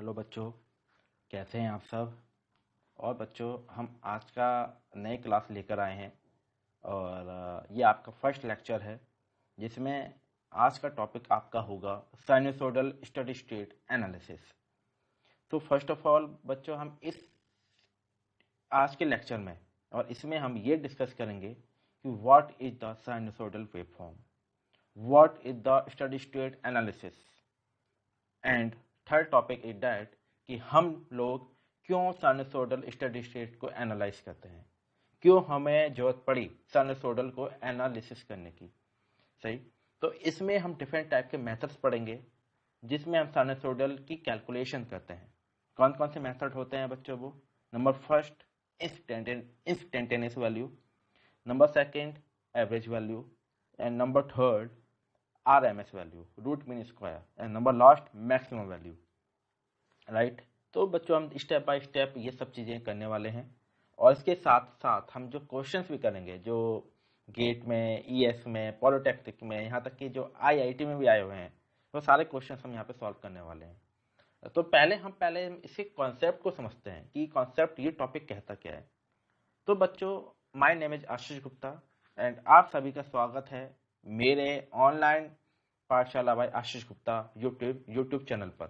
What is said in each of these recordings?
Hello बच्चों, कैसे हैं आप सब। और बच्चों, हम आज का नए क्लास लेकर आए हैं और ये आपका फर्स्ट लेक्चर है जिसमें आज का टॉपिक आपका होगा साइनसोइडल स्टेडी स्टेट एनालिसिस। तो फर्स्ट ऑफ ऑल बच्चों, हम इस आज के लेक्चर में और इसमें हम ये डिस्कस करेंगे कि what is the sinusoidal waveform, what is the steady state analysis, and third topic is that कि हम लोग क्यों साइनसोइडल स्टेडी स्टेट को एनालाइज करते हैं, क्यों हमें जरूरत पड़ी साइनसोइडल को एनालिसिस करने की। सही। तो इसमें हम डिफरेंट टाइप के मेथड्स पढ़ेंगे जिसमें हम साइनसोइडल की कैलकुलेशन करते हैं। कौन कौन से मेथड होते हैं बच्चों? वो number first instantaneous value, number second average value, and number third RMS value, root mean square, and number last maximum value. Right. तो बच्चों हम स्टेप बाय स्टेप ये सब चीज़ें करने वाले हैं और इसके साथ साथ हम जो क्वेश्चंस भी करेंगे जो गेट में, ES में, पॉलिटेक्निक में, यहाँ तक कि जो IIT में भी आए हुए हैं, वो सारे क्वेश्चंस हम यहाँ पे सॉल्व करने वाले हैं। तो पहले इसी कॉन्सेप्ट को समझते हैं कि कॉन्सेप्ट, ये टॉपिक कहता क्या है। तो बच्चों, my name is Ashish Gupta and आप सभी का स्वागत है मेरे ऑनलाइन पाठशाला bye Ashish Gupta YouTube channel पर।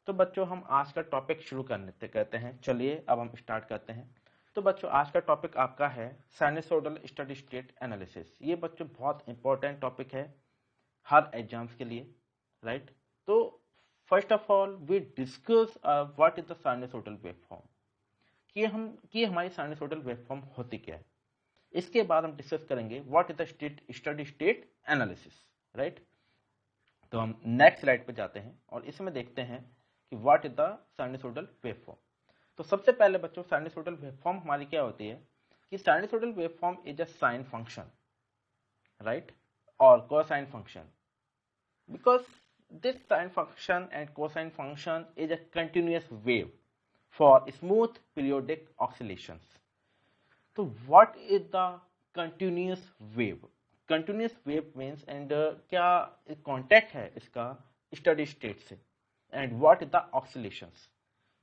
तो बच्चों, हम आज का टॉपिक शुरू करते हैं। चलिए अब हम स्टार्ट करते हैं। तो बच्चों, आज का टॉपिक आपका है साइनसोइडल स्टेडी स्टेट एनालिसिस। ये बच्चों बहुत इंपॉर्टेंट टॉपिक है हर एग्जाम्स के लिए। राइट। तो first of all we discuss what is the sinusoidal waveform, कि हमारी साइनसोइडल वेवफॉर्म होती क्या है। इसके बाद हम डिस्कस करेंगे what is the steady state analysis. Right. तो हम नेक्स्ट स्लाइड पे जाते हैं और इसमें देखते हैं कि what is the sinusoidal waveform. तो सबसे पहले बच्चों, साइनसोइडल वेवफॉर्म हमारी क्या होती है कि sinusoidal waveform is a sine function, right, और cosine function, because this sine function and cosine function is a continuous wave for smooth periodic oscillations. तो what is the continuous wave? Continuous wave means and क्या contact है इसका steady state से, and what is the oscillations.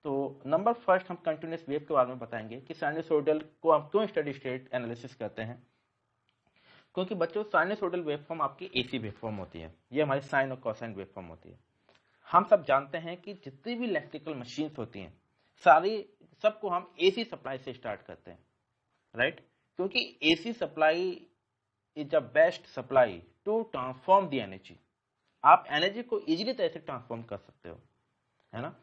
तो number first हम continuous wave के बारे में बताएंगे कि साइनसोइडल को हम क्यों स्टेडी स्टेट एनालिसिस करते हैं। क्योंकि बच्चों, साइनसोइडल वेवफॉर्म आपकी AC वेवफॉर्म होती है, ये हमारी साइन और कोसाइन वेवफॉर्म होती है। हम सब जानते हैं कि जितनी भी इलेक्ट्रिकल मशीन्स होती हैं सबको हम AC सप्लाई से स्टार्ट करते हैं। राइट। क्योंकि AC supply is the best supply to transform the energy. आप एनर्जी को इजीली तरह से ट्रांसफॉर्म कर सकते हो, है ना।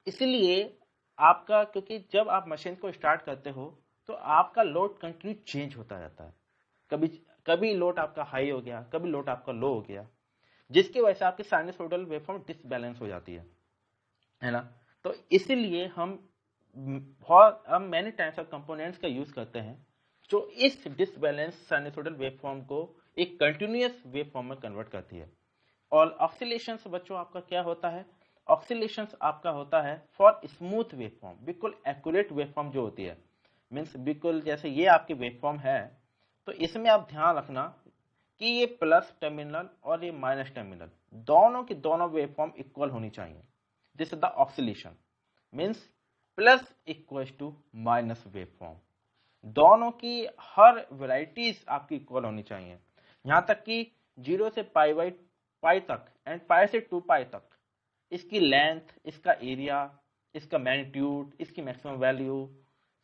इसलिए आपका, क्योंकि जब आप मशीन को स्टार्ट करते हो तो आपका लोड कंटिन्यू चेंज होता रहता है। कभी कभी लोड आपका हाई हो गया, कभी लोड आपका लो हो गया, जिसकी वजह से आपकी साइनसोइडल वेवफॉर्म डिसबैलेंस हो जाती है ना। तो इसीलिए हम मैनी टाइप्स ऑफ कंपोनेंट्स का यूज करते हैं जो इस डिसबैलेंस साइनसोइडल वेवफॉर्म को एक कंटिन्यूअस वेवफॉर्म में कन्वर्ट करती है। और ऑक्सीलेशंस बच्चों आपका क्या होता है? ऑक्सीलेशंस आपका होता है फॉर स्मूथ वेवफॉर्म, बिल्कुल एक्यूरेट वेवफॉर्म जो होती है, मीन्स बिल्कुल जैसे ये आपकी वेवफॉर्म है, तो इसमें आप ध्यान रखना कि ये प्लस टर्मिनल और ये माइनस टर्मिनल दोनों की दोनों वेवफॉर्म इक्वल होनी चाहिए। This is the oscillation, means plus equal to minus waveform, दोनों की हर वेराइटीज आपकी इक्वल होनी चाहिए। यहां तक कि 0 से पाई तक एंड पाई से 2 पाई तक इसकी लेंथ, इसका एरिया, इसका मैग्नीट्यूड, इसकी मैक्सिमम वैल्यू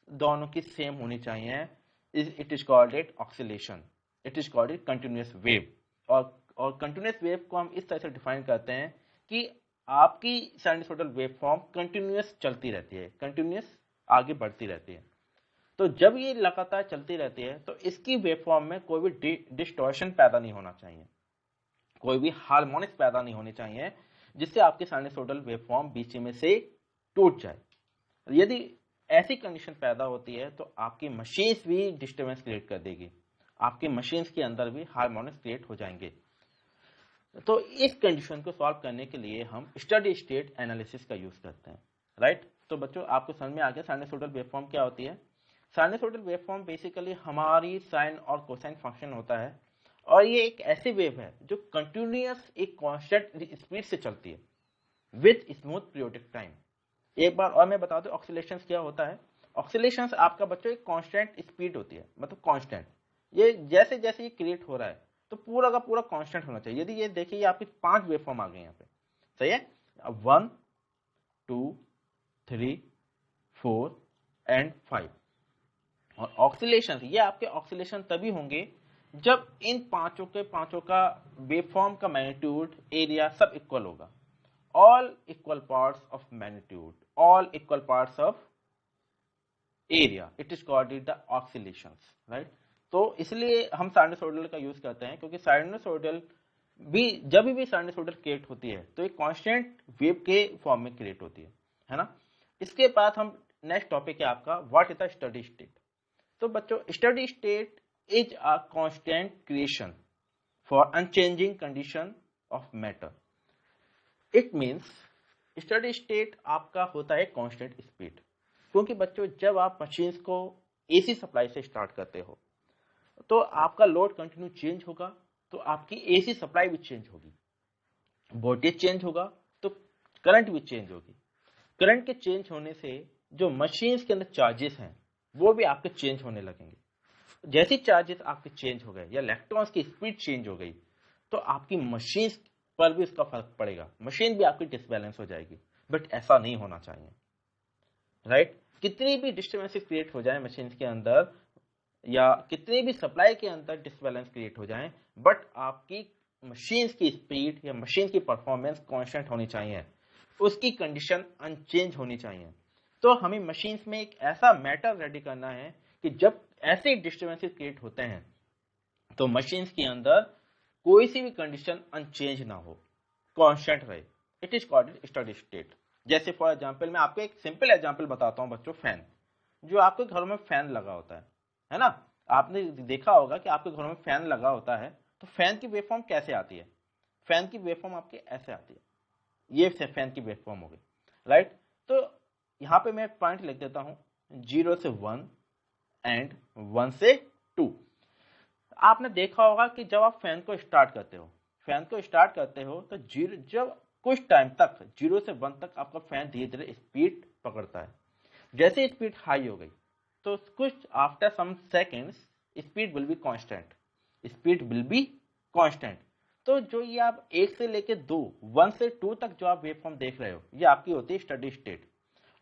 दोनों की सेम होनी चाहिए। It is called it oscillation, it is called it continuous wave. और कंटिन्यूअस वेव को हम इस तरह से डिफाइन करते हैं कि आपकी साइनसोइडल वेवफॉर्म कंटिन्यूअस चलती रहती है, कंटिन्यूअस आगे बढ़ती रहती है। तो जब ये लगातार चलती रहती है तो इसकी वेवफॉर्म में कोई भी डिस्टॉर्शन पैदा नहीं होना चाहिए, कोई भी हार्मोनिक्स पैदा नहीं होने चाहिए जिससे आपकी साइनसोइडल वेवफॉर्म बीच में से टूट जाए। यदि ऐसी कंडीशन पैदा होती है तो आपकी मशीन्स भी डिस्टर्बेंस क्रिएट कर देगी, आपकी मशीन्स के अंदर भी हार्मोनिक्स क्रिएट हो जाएंगे। तो इस कंडीशन को सॉल्व करने के लिए हम स्टेडी स्टेट एनालिसिस का यूज करते हैं। राइट। तो बच्चों, आपको समझ में आ गया साइनसोइडल वेवफॉर्म क्या होती है। साइनसोइडल वेवफॉर्म बेसिकली हमारी साइन और कोसाइन फंक्शन होता है, और ये एक ऐसी वेव है जो कंटिन्यूअस एक कांस्टेंट स्पीड से चलती है। With smooth periodic time. एक बार और मैं बता दूं ऑक्सीलेशंस क्या होता है। ऑक्सीलेशंस आपका बच्चों एक कांस्टेंट स्पीड होती है, मतलब कांस्टेंट, ये जैसे जैसे ये क्रिएट हो रहा है तो पूरा का पूरा कांस्टेंट होना चाहिए। यदि ये देखिए ये आपकी 5 वेवफॉर्म आ गई यहाँ पे, सही है, 1 2 3 4 एंड 5। और ऑक्सीलेशन, ये आपके ऑक्सीलेशन तभी होंगे जब इन पांचों का वेवफॉर्म का मैग्नीट्यूड, एरिया सब इक्वल होगा। All equal parts of magnitude, all equal parts of area, it is called the oscillations, right. तो इसलिए हम साइनसोइडल का यूज करते हैं, क्योंकि साइनसोइडल भी जब भी साइनसोइडल क्रिएट होती है तो एक कांस्टेंट वेव के फॉर्म में क्रिएट होती है ना। इसके बाद हम नेक्स्ट टॉपिक है आपका what is the steady state. तो बच्चों steady state is a constant creation for unchanging condition of matter. It means steady state आपका होता है कांस्टेंट स्पीड, क्योंकि बच्चों जब आप मशीन्स को एसी सप्लाई से स्टार्ट करते हो तो आपका लोड कंटिन्यू चेंज होगा, तो आपकी एसी सप्लाई भी चेंज होगी, वोल्टेज चेंज होगा तो करंट भी चेंज होगी। करंट के चेंज होने से जो मशीन्स के अंदर चार्जेस हैं वो भी आपके चेंज होने लगेंगे। जैसे चार्जेस आपके चेंज हो गए या इलेक्ट्रॉन्स की स्पीड चेंज हो गई तो आपकी मशीन पर भी उसका फर्क पड़ेगा, मशीन भी आपकी डिसबैलेंस हो जाएगी। बट ऐसा नहीं होना चाहिए, राइट। कितनी भी डिस्टर्बेंसेस क्रिएट हो जाए मशीन के अंदर या कितनी भी सप्लाई के अंदर डिसबैलेंस क्रिएट हो जाए, बट आपकी मशीन की स्पीड या मशीन की परफॉर्मेंस कांस्टेंट होनी चाहिए, उसकी कंडीशन अनचेंज होनी चाहिए। तो हमें मशीन्स में एक ऐसा मैटर रेडी करना है कि जब ऐसे डिस्टर्बेंसेस क्रिएट होते हैं तो मशीन्स के अंदर कोई सी भी कंडीशन अनचेंज ना हो, कांस्टेंट रहे। It is called steady state. जैसे फॉर एग्जांपल मैं आपको एक सिंपल एग्जांपल बताता हूं बच्चों, फैन। जो आपके घरों में फैन लगा होता है ना, आपने देखा होगा कि आपके घरों में फैन लगा होता है तो फैन की वेवफॉर्म कैसे आती है। फैन की वेवफॉर्म आपके ऐसे आती है, ये फैन की वेवफॉर्म हो गई, राइट। तो यहां पे मैं पॉइंट लिख देता हूं 0 से 1 एंड 1 से 2। आपने देखा होगा कि जब आप फैन को स्टार्ट करते हो तो जब कुछ टाइम तक 0 से 1 तक आपका फैन धीरे धीरे स्पीड पकड़ता है। जैसे स्पीड हाई हो गई तो कुछ after some seconds speed will be constant. तो जो ये आप 1 से लेके 2, 1 से 2 तक जो आप वेवफॉर्म देख रहे हो ये आपकी होती है स्टडी स्टेट।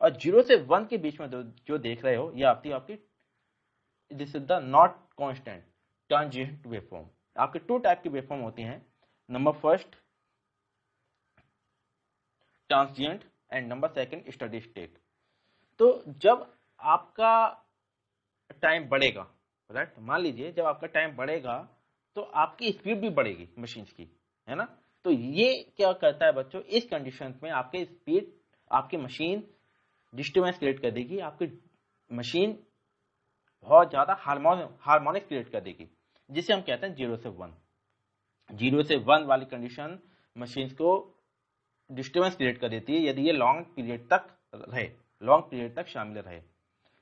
और 0 से 1 के बीच में जो देख रहे हो ये आपकी this is the not constant transient waveform. आपके 2 टाइप की वेवफॉर्म होती हैं, number first transient and number second steady state. तो जब आपका टाइम बढ़ेगा, राइट, मान लीजिए जब आपका टाइम बढ़ेगा तो आपकी स्पीड भी बढ़ेगी मशीन की, है ना। तो ये क्या करता है बच्चों, इस कंडीशन में आपके स्पीड, आपकी मशीन डिस्टर्बेंस क्रिएट कर देगी, आपकी मशीन बहुत ज्यादा हार्मोनिक क्रिएट कर देगी, जिसे हम कहते हैं 0 से 1। 0 से 1 वाली कंडीशन मशीन को डिस्टर्बेंस क्रिएट कर देती है यदि ये लॉन्ग पीरियड तक शामिल रहे।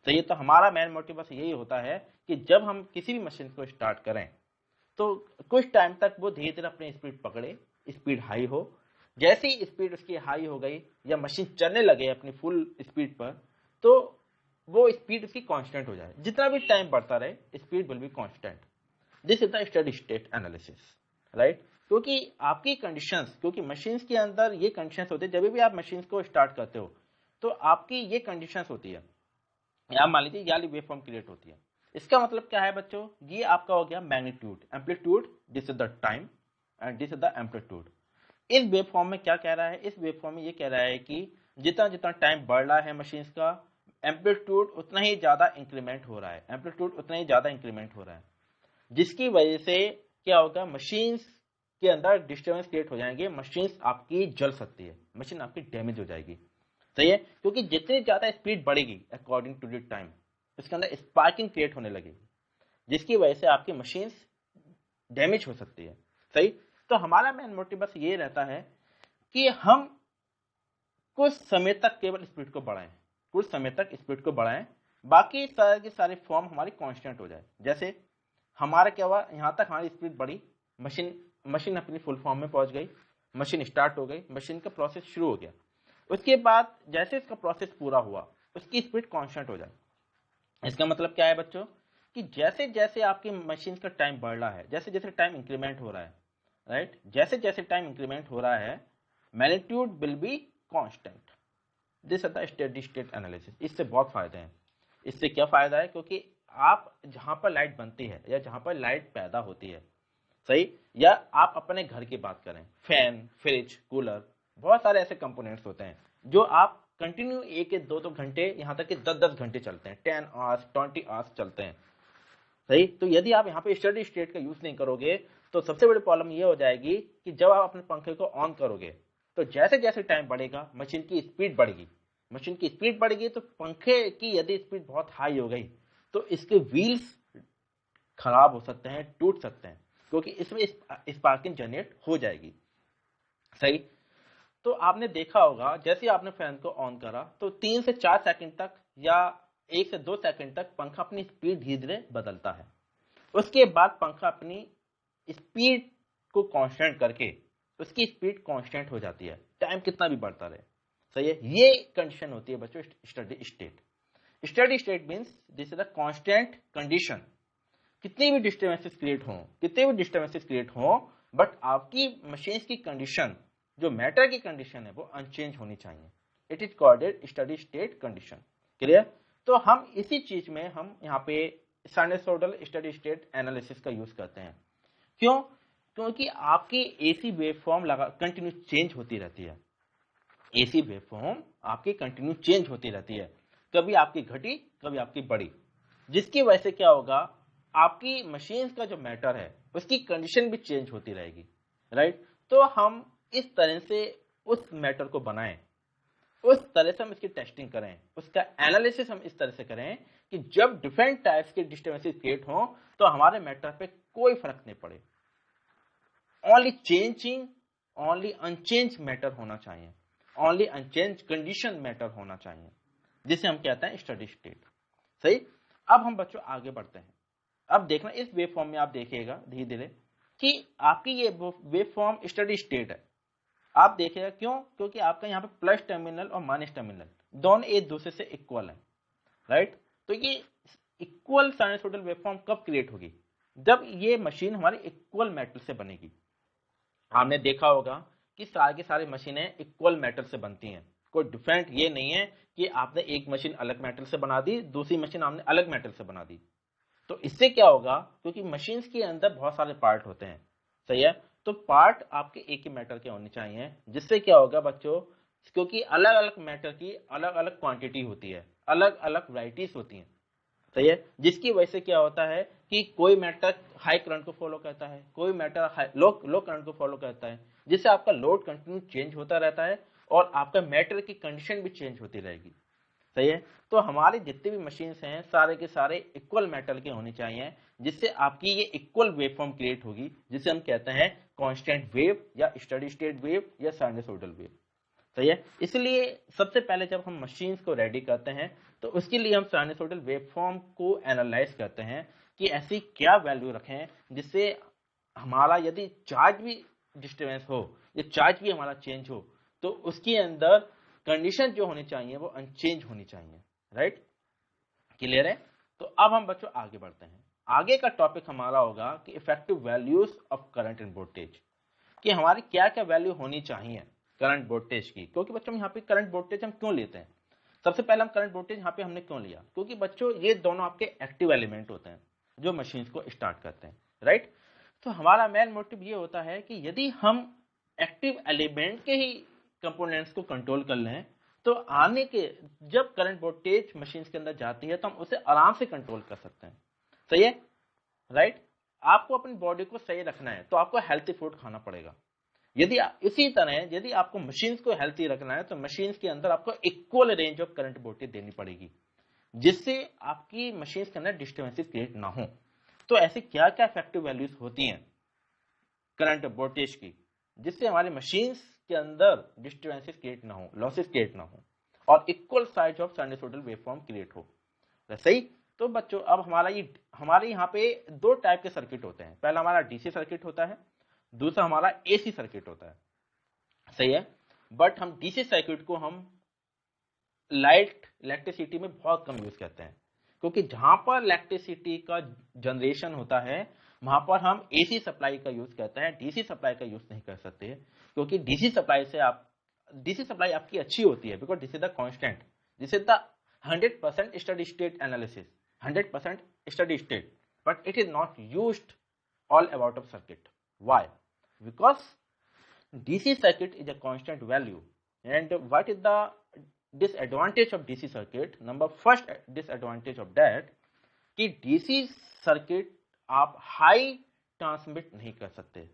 तो ये तो हमारा मेन मोटिव बस यही होता है कि जब हम किसी भी मशीन को स्टार्ट करें तो कुछ टाइम तक वो धीरे धीरे अपनी स्पीड पकड़े, स्पीड हाई हो। जैसे ही स्पीड उसकी हाई हो गई या मशीन चलने लगे अपनी फुल स्पीड पर तो वो स्पीड उसकी कांस्टेंट हो जाए। जितना भी टाइम बढ़ता रहे speed will be constant. This is the steady state analysis, right. क्योंकि आपकी कंडीशंस, क्योंकि मशीन्स के अंदर ये कंडीशंस होते हैं, जब भी आप मशीन्स को स्टार्ट करते हो तो आपकी ये कंडीशंस होती है, या मान लीजिए ये वेवफॉर्म क्रिएट होती है। इसका मतलब क्या है बच्चों, ये आपका हो गया magnitude, amplitude, this is the time and this is the amplitude. इस वेवफॉर्म में क्या कह रहा है, इस वेवफॉर्म में ये कह रहा है कि जितना जितना टाइम बढ़ रहा है मशीन्स का, एम्पलीट्यूड उतना ही ज्यादा इंक्रीमेंट हो रहा है, जिसकी वजह से क्या होगा, मशीन्स के अंदर डिस्टर्बेंस क्रिएट हो जाएंगे, मशीन्स आपकी जल सकती है, मशीन आपकी डैमेज हो जाएगी, सही है। क्योंकि जितनी ज्यादा स्पीड बढ़ेगी अकॉर्डिंग टू द टाइम उसके अंदर स्पार्किंग क्रिएट होने लगेगी, जिसकी वजह से आपकी मशीन्स डैमेज हो सकती है, सही। तो हमारा मेन मोटिव बस ये रहता है कि हम कुछ समय तक केवल स्पीड को बढ़ाएं, बाकी सारे के सारे फॉर्म हमारी कांस्टेंट हो जाए। जैसे हमारा क्या हुआ, यहां तक हमारी स्पीड बढ़ी, मशीन अपनी फुल फॉर्म में पहुंच गई, मशीन स्टार्ट हो गई, मशीन का प्रोसेस शुरू हो गया। उसके बाद जैसे इसका प्रोसेस पूरा हुआ उसकी स्पीड कांस्टेंट हो जाए। इसका मतलब क्या है बच्चों कि जैसे जैसे आपकी मशीन का टाइम बढ़ रहा है, जैसे जैसे टाइम इंक्रीमेंट हो रहा है, राइट, जैसे जैसे टाइम इंक्रीमेंट हो रहा है magnitude will be constant. This is the steady state analysis. इससे बहुत फायदे हैं। इससे क्या फायदा है, क्योंकि आप जहां पर लाइट बनती है या जहां पर लाइट पैदा होती है, सही, या आप अपने घर की बात करें, फैन, फ्रिज, कूलर, बहुत सारे ऐसे कंपोनेंट्स होते हैं जो आप कंटिन्यू एक एक 2-2 घंटे, यहाँ तक कि 10-10 घंटे चलते हैं, 10 आवर्स 20 आवर्स चलते हैं, सही। तो यदि आप यहाँ पे स्टडी स्टेट का यूज नहीं करोगे तो सबसे बड़ी प्रॉब्लम ये हो जाएगी कि जब आप अपने पंखे को ऑन करोगे तो जैसे जैसे टाइम बढ़ेगा मशीन की स्पीड बढ़ेगी, मशीन की स्पीड बढ़ेगी तो पंखे की यदि स्पीड बहुत हाई हो गई तो इसके व्हील्स खराब हो सकते हैं, टूट सकते हैं, क्योंकि इसमें स्पार्किंग जनरेट हो जाएगी, सही। तो आपने देखा होगा जैसे आपने फैन को ऑन करा तो 3 से 4 सेकंड तक या 1 से 2 सेकंड तक पंखा अपनी स्पीड धीरे धीरे बदलता है। उसके बाद पंखा अपनी स्पीड को कांस्टेंट करके उसकी स्पीड कांस्टेंट हो जाती है, टाइम कितना भी बढ़ता रहे, सही है। ये कंडीशन होती है बच्चों steady state. Steady state means this is a constant condition. कितनी भी डिस्टर्बेंसेस क्रिएट हो, कितने भी डिस्टर्बेंसेस क्रिएट हो, बट आपकी मशीन की कंडीशन, जो मैटर की कंडीशन है, वो अनचेंज होनी चाहिए। It is called steady state condition. Clear. तो हम इसी चीज में हम यहाँ पे साइनसोइडल स्टडी स्टेट एनालिसिस का यूज करते हैं। क्यों? क्योंकि आपकी एसी वेवफॉर्म लगा कंटिन्यू चेंज होती रहती है। एसी वेवफॉर्म आपकी कंटिन्यू चेंज होती रहती है, कभी आपकी घटी कभी आपकी बढ़ी, जिसकी वजह से क्या होगा, आपकी मशीन का जो मैटर है उसकी कंडीशन भी चेंज होती रहेगी, राइट। तो हम इस तरह से उस मैटर को बनाएं, उस तरह से हम इसकी टेस्टिंग करें, उसका एनालिसिस हम इस तरह से करें कि जब डिफरेंट टाइप्स के डिस्टर्बेंसेस क्रिएट हो तो हमारे मैटर पे कोई फर्क नहीं पड़े, ओनली अनचेंज मैटर होना चाहिए, ओनली अनचेंज कंडीशन मैटर होना चाहिए, जिसे हम कहते हैं स्टडी स्टेट, सही। अब हम बच्चों आगे बढ़ते हैं। अब देखना इस वेव फॉर्म में आप देखिएगा धीरे धीरे कि आपकी ये वेव फॉर्म स्टडी स्टेट है। आप देखिएगा क्यों, क्योंकि आपका यहाँ पे प्लस टर्मिनल और माइनस टर्मिनल दोनों एक दूसरे से इक्वल है, राइट। तो ये इक्वल साइनसोइडल वेवफॉर्म कब क्रिएट होगी, जब ये मशीन हमारी इक्वल मेटल से बनेगी। आपने देखा होगा कि सारी की सारी मशीनें इक्वल मेटल से बनती हैं, कोई डिफरेंट ये नहीं है कि आपने एक मशीन अलग मेटल से बना दी, दूसरी मशीन आपने अलग मेटल से बना दी। तो इससे क्या होगा, क्योंकि मशीन्स के अंदर बहुत सारे पार्ट होते हैं, सही है, तो पार्ट आपके एक ही मेटल के होने चाहिए, जिससे क्या होगा बच्चों, क्योंकि अलग अलग मेटल की अलग अलग क्वांटिटी होती है, अलग अलग वैरायटीज होती हैं, सही है, जिसकी वजह से क्या होता है कि कोई मेटल हाई करंट को फॉलो करता है, कोई मेटल लो करंट को फॉलो करता है, जिससे आपका लोड कंटिन्यू चेंज होता रहता है और आपका मेटल की कंडीशन भी चेंज होती रहेगी, सही है। तो हमारे जितने भी मशीन्स हैं सारे के सारे इक्वल मेटल के होने चाहिए, जिससे आपकी ये इक्वल वेवफॉर्म क्रिएट होगी, जिसे हम कहते हैं कांस्टेंट वेव या स्टडी स्टेट वेव या साइनसोइडल वेव, सही है। इसलिए सबसे पहले जब हम मशीन्स को रेडी करते हैं तो उसके लिए हम साइनसोइडल वेवफॉर्म को एनालाइज करते हैं कि ऐसी क्या वैल्यू रखें जिससे हमारा यदि चार्ज भी डिस्टर्बेंस हो या चार्ज भी हमारा चेंज हो तो उसके अंदर कंडीशन जो होनी चाहिए वो अनचेंज होनी चाहिए, राइट। क्लियर है। तो अब हम बच्चों आगे बढ़ते हैं। आगे का टॉपिक हमारा होगा कि effective values of current end voltage, कि हमारी क्या क्या वैल्यू होनी चाहिए करंट वोल्टेज की। क्योंकि बच्चों यहाँ पे करंट वोल्टेज हम क्यों लेते हैं, सबसे पहले हम करंट वोल्टेज यहाँ पे हमने क्यों लिया, क्योंकि बच्चों ये दोनों आपके एक्टिव एलिमेंट होते हैं जो मशीन को स्टार्ट करते हैं, राइट। तो हमारा मेन मोटिव ये होता है कि यदि हम एक्टिव एलिमेंट के ही कंपोनेंट्स को कंट्रोल कर लें तो आने के जब करंट वोल्टेज मशीन के अंदर जाती है तो हम उसे आराम से कंट्रोल कर सकते हैं, सही है, राइट। आपको अपनी बॉडी को सही रखना है तो आपको हेल्थी फूड खाना पड़ेगा। यदि इसी तरह यदि आपको मशीन्स को हेल्थी रखना है तो मशीन्स के अंदर आपको equal range of current voltage देनी पड़ेगी, जिससे आपकी मशीन्स के अंदर डिस्टर्बेंसेस क्रिएट ना हो। तो ऐसी क्या क्या इफेक्टिव वैल्यूज होती हैं करंट वोल्टेज की, जिससे हमारी मशीन्स के अंदर डिस्टर्बेंसेस क्रिएट ना हो, लॉसेस क्रिएट ना हो और equal size of sinusoidal waveform create हो, सही। तो बच्चों अब हमारे यहाँ पे दो टाइप के सर्किट होते हैं। पहला हमारा डीसी सर्किट होता है, दूसरा हमारा एसी सर्किट होता है। सही है। बट हम डीसी सर्किट को हम लाइट इलेक्ट्रिसिटी में बहुत कम यूज करते हैं, क्योंकि जहां पर इलेक्ट्रिसिटी का जनरेशन होता है वहां पर हम एसी सप्लाई का यूज करते हैं, डीसी सप्लाई का यूज नहीं कर सकते, क्योंकि डीसी सप्लाई आपकी अच्छी होती है, because this is the constant, this is the 100% steady state analysis, 100% steady state, but it is not used all about of circuit. Why? Because DC circuit is a constant value. And what is the disadvantage of DC circuit? Number first disadvantage of that कि DC circuit आप high transmit नहीं कर सकते।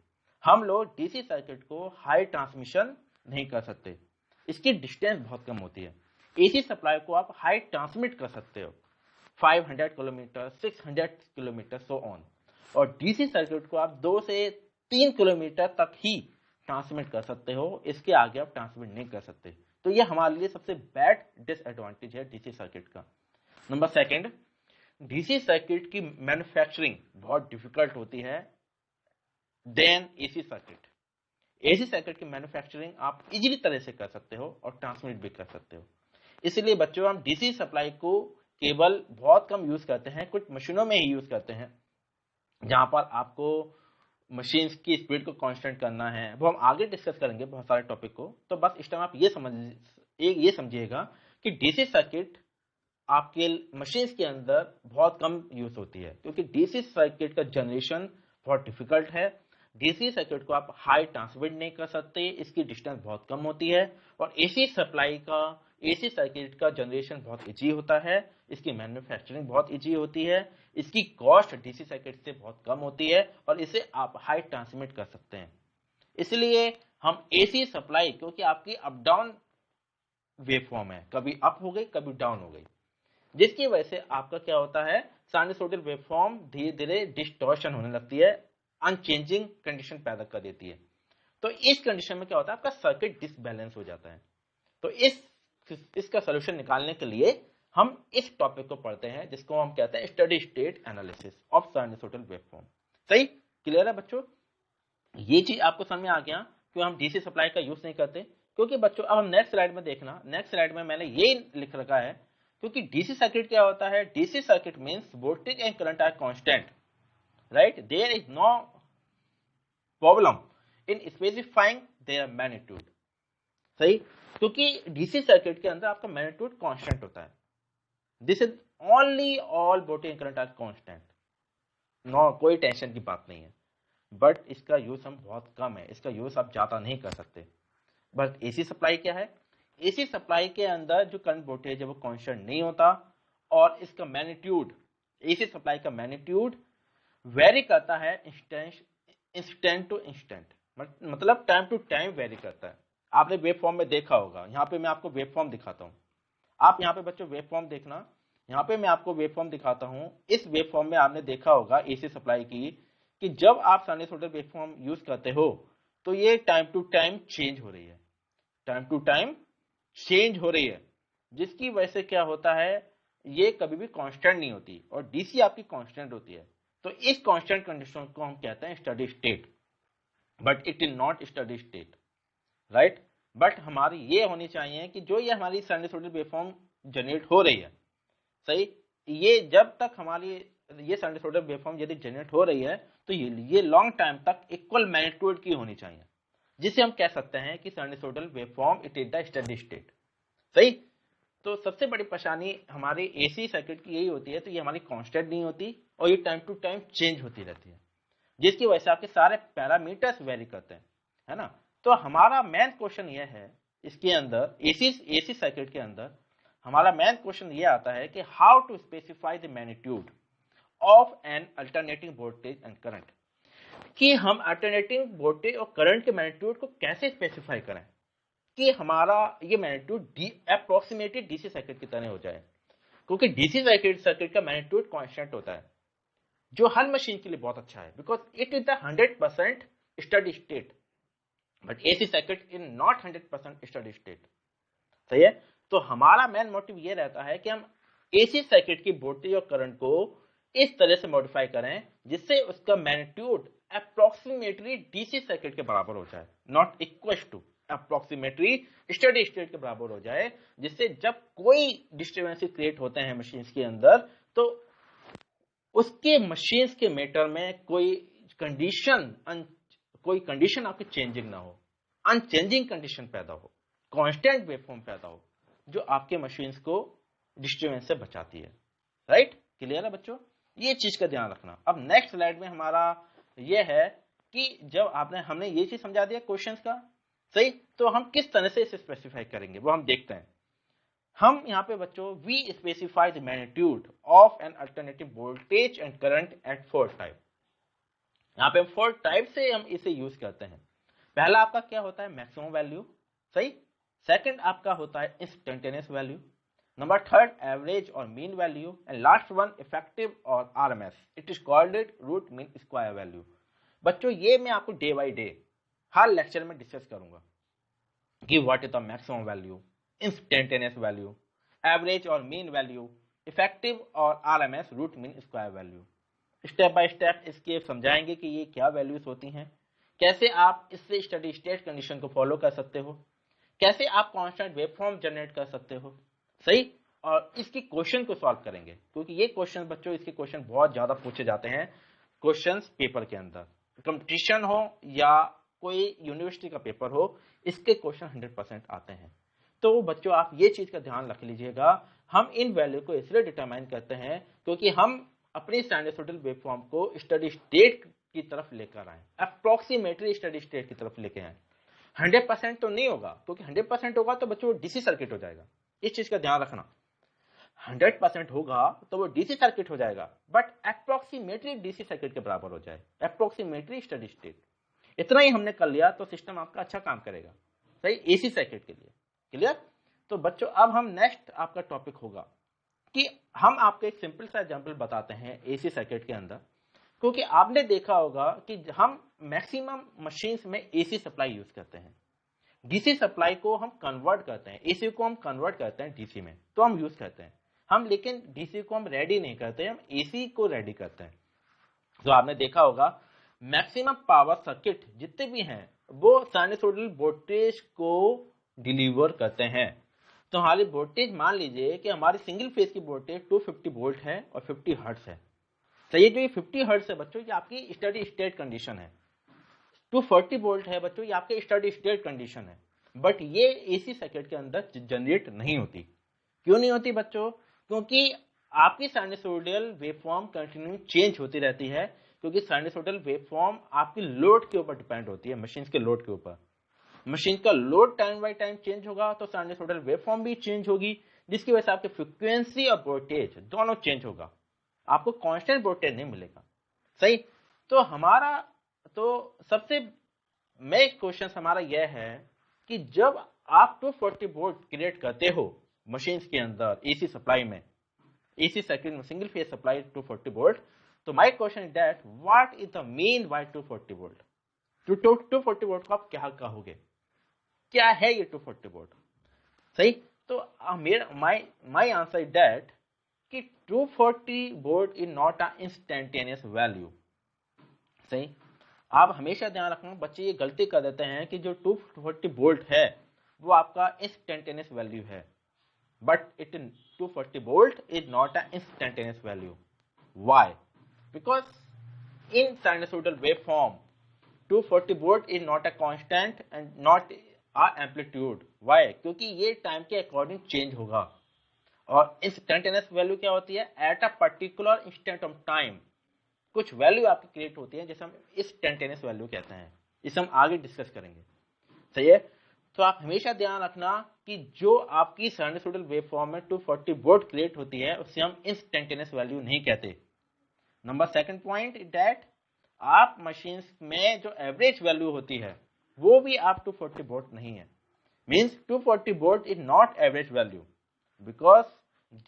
हम लोग DC circuit को high transmission नहीं कर सकते, इसकी डिस्टेंस बहुत कम होती है। AC सप्लाई को आप हाई ट्रांसमिट कर सकते हो, 500 किलोमीटर, 600 किलोमीटर, सो ऑन। और डीसी सर्किट को आप 2 से 3 किलोमीटर तक ही ट्रांसमिट कर सकते हो, इसके आगे आप ट्रांसमिट नहीं कर सकते। तो ये हमारे लिए सबसे बैड डिसएडवांटेज है डीसी सर्किट का। नंबर सेकंड, डीसी सर्किट की मैन्युफैक्चरिंग बहुत डिफिकल्ट होती है than AC circuit. AC circuit की मैन्युफैक्चरिंग आप इजीली तरह से कर सकते हो और ट्रांसमिट भी कर सकते हो। इसलिए बच्चों हम डीसी सप्लाई को केवल बहुत कम यूज करते हैं, कुछ मशीनों में ही यूज करते हैं, जहां पर आपको मशीन्स की स्पीड को कांस्टेंट करना है। वो हम आगे डिस्कस करेंगे बहुत सारे टॉपिक को। तो बस इस टाइम आप ये समझिएगा कि डीसी सर्किट आपके मशीन्स के अंदर बहुत कम यूज होती है, क्योंकि डीसी सर्किट का जनरेशन बहुत डिफिकल्ट है। डीसी सर्किट को आप हाई ट्रांसमिट नहीं कर सकते, इसकी डिस्टेंस बहुत कम होती है। और एसी सर्किट का जनरेशन बहुत इजी होता है, इसकी मैन्युफैक्चरिंग बहुत इजी होती है, इसकी कॉस्ट डीसी सर्किट से बहुत कम होती है और इसे आप हाई ट्रांसमिट कर सकते हैं। इसलिए हम एसी सप्लाई, क्योंकि आपकी अप डाउन वेवफॉर्म है, कभी अप हो गई कभी डाउन हो गई, जिसकी वजह से आपका क्या होता है, साइनसोइडल वेवफॉर्म धीरे धीरे डिस्टॉर्शन होने लगती है, अनचेंजिंग कंडीशन पैदा कर देती है। तो इस कंडीशन में क्या होता है, आपका सर्किट डिसबैलेंस हो जाता है। तो इसका सोल्यूशन निकालने के लिए हम इस टॉपिक को पढ़ते हैं, जिसको हम कहते हैं steady state analysis of sinusoidal waveform. सही क्लियर है बच्चों? ये चीज आपको समझ में आ गया क्यों हम डीसी सप्लाई का यूज नहीं करते? क्योंकि बच्चों अब हम नेक्स्ट स्लाइड में देखना, नेक्स्ट स्लाइड में मैंने ये लिख रखा है, क्योंकि डीसी सर्किट क्या होता है, DC circuit means voltage and current are constant, right? There is no problem in specifying their magnitude. सही, क्योंकि डीसी सर्किट के अंदर आपका मैग्नीट्यूड कांस्टेंट होता है। This is only all voltage and current are constant, no कोई tension की बात नहीं है। बट इसका यूज हम बहुत कम है, इसका यूज आप ज्यादा नहीं कर सकते। बट एसी सप्लाई क्या है, एसी सप्लाई के अंदर जो करंट वोल्टेज है वो कांस्टेंट नहीं होता, और इसका मैग्नीट्यूड, एसी सप्लाई का मैग्नीट्यूड वेरी करता है इंस्टेंट टू इंस्टेंट, मतलब टाइम टू टाइम वेरी करता है। आपने वेव फॉर्म में देखा होगा, यहाँ पे मैं आपको वेव फॉर्म दिखाता हूँ। आप यहाँ पे बच्चों वेव फॉर्म देखना, यहाँ पे मैं आपको वेव फॉर्म दिखाता हूँ। इस वेव फॉर्म में आपने देखा होगा एसी सप्लाई की, कि जब आप साइनसोइडल वेव फॉर्म यूज करते हो तो ये टाइम टू टाइम चेंज हो रही है, टाइम टू टाइम चेंज हो रही है, जिसकी वजह से क्या होता है, ये कभी भी कांस्टेंट नहीं होती, और डीसी आपकी कांस्टेंट होती है। तो इस कांस्टेंट कंडीशन को हम कहते हैं steady state, but it is not steady state, right? But हमारी ये होनी चाहिए कि जो ये हमारी साइनसोइडल वेवफॉर्म जनरेट हो रही है, सही, ये जब तक हमारी ये साइनसोइडल वेवफॉर्म यदि जनरेट हो रही है तो ये लॉन्ग टाइम तक इक्वल मैग्नीट्यूड की होनी चाहिए, जिसे हम कह सकते हैं कि sinusoidal waveform it is the steady state. सही, तो सबसे बड़ी परेशानी हमारी एसी सर्किट की यही होती है, तो ये हमारी कांस्टेंट नहीं होती और ये टाइम टू टाइम चेंज होती रहती है, जिसकी वजह से आपके सारे पैरामीटर्स वेरी करते हैं, है ना? तो हमारा मेन क्वेश्चन ये है, इसके अंदर एसी सर्किट के अंदर हमारा मेन क्वेश्चन ये आता है कि how to specify the magnitude of an alternating voltage and current, कि हम अल्टरनेटिंग वोल्टेज और करंट के मैग्नीट्यूड को कैसे स्पेसिफाई करें कि हमारा ये मैग्नीट्यूड अप्रोक्सीमेटली डीसी सर्किट की तरह हो जाए, क्योंकि डीसी सर्किट का मैग्नीट्यूड कांस्टेंट होता है, जो हर मशीन के लिए बहुत अच्छा है, because it is the 100% steady state, but AC circuit is not 100% steady state. सही है, तो हमारा मेन मोटिव ये रहता है कि हम एसी सर्किट की वोल्टेज और करंट को इस तरह से मॉडिफाई करें जिससे उसका मैग्नीट्यूड अप्रोक्सीमेटली डीसी सर्किट के बराबर हो जाए, not equal to, approximately steady state के बराबर हो जाए, जिससे जब कोई डिस्टर्बेंस क्रिएट होते हैं मशीन के अंदर तो उसके मशीन के मैटर में कोई कंडीशन आपकी चेंजिंग ना हो, अनचेंजिंग कंडीशन पैदा हो, कांस्टेंट वेवफॉर्म पैदा हो जो आपके मशीन को डिस्टर्बेंस से बचाती है। राइट, क्लियर है बच्चों? ये चीज का ध्यान रखना। अब नेक्स्ट स्लाइड में हमारा ये है कि जब हमने ये चीज समझा दिया क्वेश्चंस का, सही, तो हम किस तरह से इसे स्पेसिफाई करेंगे वो हम देखते हैं। हम यहाँ पे बच्चों we specify the magnitude of an alternative voltage and current at four type. यहाँ पे फोर टाइप से हम इसे यूज करते हैं। पहला आपका क्या होता है, मैक्सिमम वैल्यू, सही। सेकंड आपका होता है instantaneous value. Number third average और mean value, and last one effective और RMS, it is called it root mean square value. बच्चों ये मैं आपको डे बाय डे हर लेक्चर में डिस्कस करूंगा कि what is the maximum value, instantaneous value, average और मीन वैल्यू, इफेक्टिव और RMS root mean square value. Step by step इसके समझाएंगे कि ये क्या वैल्यूज होती हैं, कैसे आप इससे स्टडी स्टेट कंडीशन को फॉलो कर सकते हो, कैसे आप कांस्टेंट वेवफॉर्म जनरेट कर सकते हो, सही। और इसकी क्वेश्चन को सॉल्व करेंगे, क्योंकि ये क्वेश्चन बच्चों इसके क्वेश्चन बहुत ज्यादा पूछे जाते हैं क्वेश्चंस पेपर के अंदर, कंपटीशन हो या कोई यूनिवर्सिटी का पेपर हो, इसके क्वेश्चन 100% आते हैं। तो बच्चों आप ये चीज का ध्यान रख लीजिएगा, हम इन वैल्यू को इसलिए डिटरमाइन करते हैं क्योंकि हम अपनी साइनसोइडल वेवफॉर्म को स्टडी स्टेट की तरफ लेकर आए, अप्रोक्सीमेटली स्टडी स्टेट की तरफ लेके आए। 100% तो नहीं होगा, क्योंकि 100% होगा तो बच्चों डीसी सर्किट हो जाएगा, इस चीज का ध्यान रखना। 100% होगा तो वो डीसी सर्किट हो जाएगा, बट अप्रोक्सीमेटली डीसी सर्किट के बराबर हो जाए, अप्रोक्सीमेटली स्टडी स्टेट। इतना ही हमने कर लिया तो सिस्टम आपका अच्छा काम करेगा, सही, एसी सर्किट के लिए। क्लियर? तो बच्चों अब हम नेक्स्ट आपका टॉपिक होगा कि हम आपको एक सिंपल सा एग्जांपल बताते हैं एसी सर्किट के अंदर, क्योंकि आपने देखा होगा कि हम मैक्सिमम मशीन्स में एसी सप्लाई यूज करते हैं, डीसी सप्लाई को हम कन्वर्ट करते हैं, एसी को हम कन्वर्ट करते हैं डीसी में, तो हम यूज करते हैं हम, लेकिन डीसी को हम रेडी नहीं करते, हम एसी को रेडी करते हैं। तो आपने देखा होगा मैक्सिमम पावर सर्किट जितने भी हैं वो साइनसोइडल वोल्टेज को डिलीवर करते हैं। तो हमारी वोल्टेज मान लीजिए कि हमारी सिंगल फेज की वोल्टेज 250 वोल्ट है और 50 हर्ट्ज है। तो ये जो ये 50 हर्ट्ज है बच्चों, ये आपकी स्टडी स्टेट कंडीशन है। 240 वोल्ट है बच्चों, ये आपके स्टडी स्टेट कंडीशन है, बट ये एसी सर्किट के अंदर जनरेट नहीं होती। क्यों नहीं होती बच्चों? क्योंकि आपकी साइनसोइडल वेवफॉर्म कंटिन्यू चेंज होती रहती है, क्योंकि साइनसोइडल वेवफॉर्म आपकी लोड के ऊपर डिपेंड होती है, मशीन के लोड के ऊपर। मशीन का load time by time change होगा तो साइनसोइडल वेवफॉर्म भी चेंज होगी, जिसकी वजह से आपकी फ्रीक्वेंसी और वोल्टेज दोनों चेंज होगा, आपको कांस्टेंट वोल्टेज नहीं मिलेगा, सही। तो हमारा सबसे मेन क्वेश्चन हमारा यह है कि जब आप 240 वोल्ट क्रिएट करते हो मशीन के अंदर एसी सप्लाई में, एसी सर्किट में सिंगल फेज सप्लाई 240 वोल्ट, तो my question is that what is the mean by 240 volt? 240 volt को आप क्या कहोगे, क्या है ये 240 वोल्ट, सही। तो माय आंसर इज दैट कि 240 volt is not a instantaneous value, सही। आप हमेशा ध्यान रखना, बच्चे ये गलती कर देते हैं कि जो 240 वोल्ट है वो आपका इंस्टेंटेनियस वैल्यू है, but 240 volt is not a instantaneous value. Why? Because in sinusoidal waveform 240 volt is not a constant and not a amplitude. Why? क्योंकि ये टाइम के अकॉर्डिंग चेंज होगा, और इंस्टेंटेनियस वैल्यू क्या होती है? At a particular instant of time कुछ value आपकी क्रिएट होती है जिसे हम इंस्टेंटेनियस वैल्यू कहते हैं, इसे हम आगे डिस्कस करेंगे, सही है। तो आप हमेशा ध्यान रखना कि जो आपकी साइनसोइडल वेवफॉर्म में 240 वोल्ट क्रिएट होती है उसे हम इंस्टेंटेनियस वैल्यू नहीं कहते। Number second point is that आप मशीन में जो एवरेज वैल्यू होती है वो भी आप 240 वोल्ट नहीं है, means 240 volt is not average value, because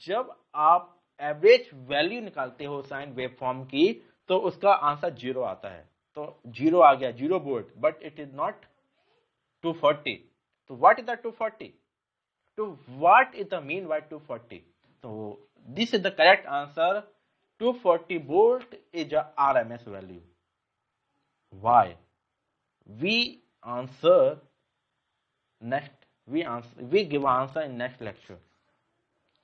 जब आप एवरेज वैल्यू निकालते हो साइन वेवफॉर्म की तो उसका आंसर 0 आता है, तो 0 आ गया, 0 volt, but it is not 240। तो व्हाट इज द 240? तो what is the mean by 240? तो this is the correct answer, 240 volt is a RMS value. Why? We answer next we give answer in next lecture.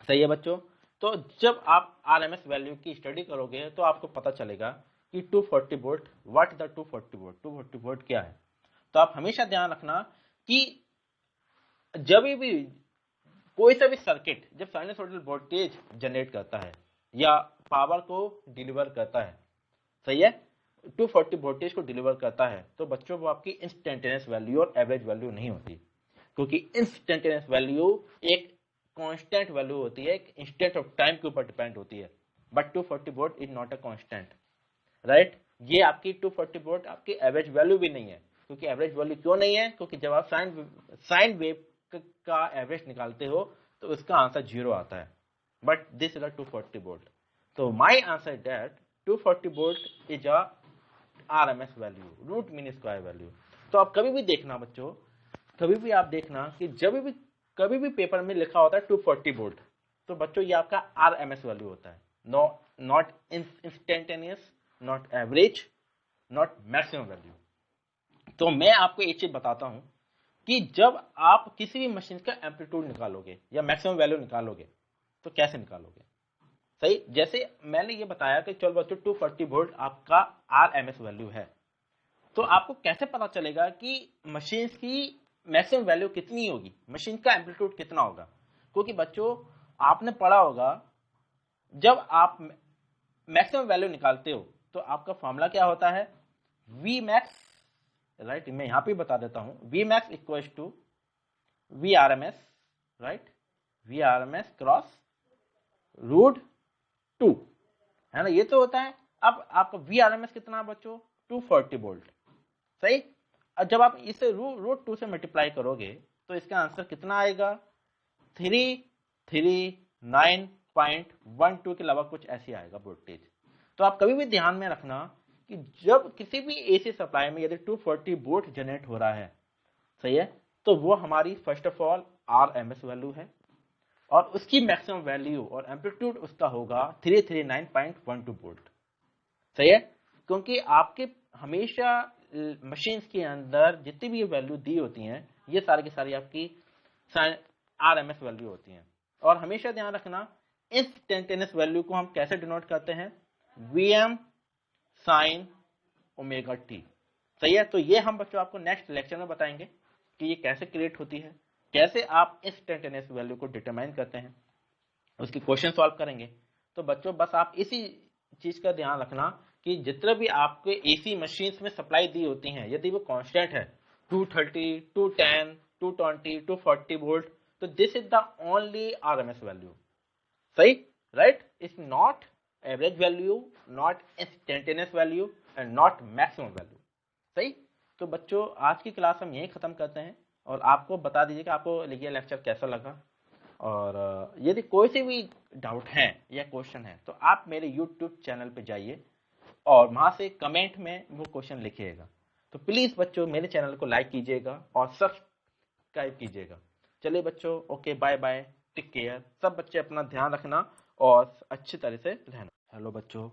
सही है बच्चों। तो जब आप RMS value की स्टडी करोगे तो आपको पता चलेगा कि 240 volt, what is the 240 volt, 240 volt क्या है। तो आप हमेशा ध्यान रखना कि जब भी कोई सा भी सर्किट जब साइनसॉइडल वोल्टेज जनरेट करता है या पावर को डिलीवर करता है, सही है, 240 वोल्टेज को डिलीवर करता है, तो बच्चों वो आपकी इंस्टेंटेनियस वैल्यू और एवरेज वैल्यू नहीं होती, क्योंकि इंस्टेंटेनियस वैल्यू एक कांस्टेंट वैल्यू होती है, एक इंस्टेंट ऑफ टाइम के ऊपर डिपेंड होती है, but 240 volt is not a constant, right. ये आपकी 240 वोल्ट आपकी एवरेज वैल्यू भी नहीं है, क्योंकि एवरेज वैल्यू क्यों नहीं है, क्योंकि जब आप साइन वेव का एवरेज निकालते हो तो उसका आंसर 0 आता है, but this is a 240 volt. तो my answer is that 240 volt is a RMS value, root mean square value. तो आप कभी भी देखना बच्चों, कभी भी आप देखना कि जब भी कभी भी पेपर में लिखा होता है 240 वोल्ट, तो बच्चों ये आपका आरएमएस वैल्यू होता है, not instantaneous, not average, not maximum value. तो मैं आपको एक चीज बताता हूं कि जब आप किसी भी मशीन का एम्पलीट्यूड निकालोगे या मैक्सिमम वैल्यू निकालोगे तो कैसे निकालोगे, सही। जैसे मैंने ये बताया कि चलो बच्चों 240 वोल्ट आपका आरएमएस वैल्यू है, तो आपको कैसे पता चलेगा कि मशीन की मैक्सिमम वैल्यू कितनी होगी, मशीन का एम्पलीट्यूड कितना होगा। क्योंकि बच्चों आपने पढ़ा होगा जब आप मैक्सिमम वैल्यू निकालते हो तो आपका फॉर्मूला क्या होता है, वी मैक्स, राइट। मैं यहां पे बता देता हूं, V max equals to V R M S, right, V R M S cross root 2, है ना, ये तो होता है। अब आपका वी आर एम एस कितना बच्चों 240 वोल्ट, सही। अब जब आप इसे रूट 2 से मल्टीप्लाई करोगे तो इसका आंसर कितना आएगा, 339.12 के अलावा कुछ ऐसे आएगा वोल्टेज। तो आप कभी भी ध्यान में रखना कि जब किसी भी एसी सप्लाई में यदि 240 वोल्ट जनरेट हो रहा है, सही है, तो वो हमारी first of all RMS value है और उसकी मैक्सिमम वैल्यू और एम्पलीट्यूड उसका होगा 339.12 वोल्ट, सही है। क्योंकि आपके हमेशा मशीन्स के अंदर जितनी भी वैल्यू दी होती हैं ये सारी की सारी आपकी आरएमएस वैल्यू होती हैं। और हमेशा ध्यान रखना इंस्टेंटेनियस वैल्यू को हम कैसे डिनोट करते हैं, वीएम साइन ओमेगा टी, सही है। तो ये हम बच्चों आपको नेक्स्ट लेक्चर में बताएंगे कि ये कैसे क्रिएट होती है, कैसे आप इंस्टेंटेनियस वैल्यू को डिटरमाइन करते हैं, उसकी क्वेश्चन सॉल्व करेंगे। तो बच्चों बस आप इसी चीज का ध्यान रखना कि जितने भी आपके एसी मशीन्स में सप्लाई दी होती हैं यदि वो कांस्टेंट है 230, 210, 220, 240 वोल्ट, तो this is the only RMS value, सही, right. It's not average value, not instantaneous value and not maximum value, सही। तो बच्चों आज की क्लास हम यही खत्म करते हैं और आपको बता दीजिए कि आपको ये लेक्चर कैसा लगा। और यदि कोई से भी डाउट है या क्वेश्चन है तो आप मेरे YouTube चैनल पे जाइए और वहां से कमेंट में वो क्वेश्चन लिखिएगा। तो प्लीज बच्चों मेरे चैनल को लाइक कीजिएगा और सब्सक्राइब कीजिएगा। चलिए बच्चों, okay, bye bye, take care. सब बच्चे अपना ध्यान रखना और अच्छी तरह से रहना। हेलो बच्चों,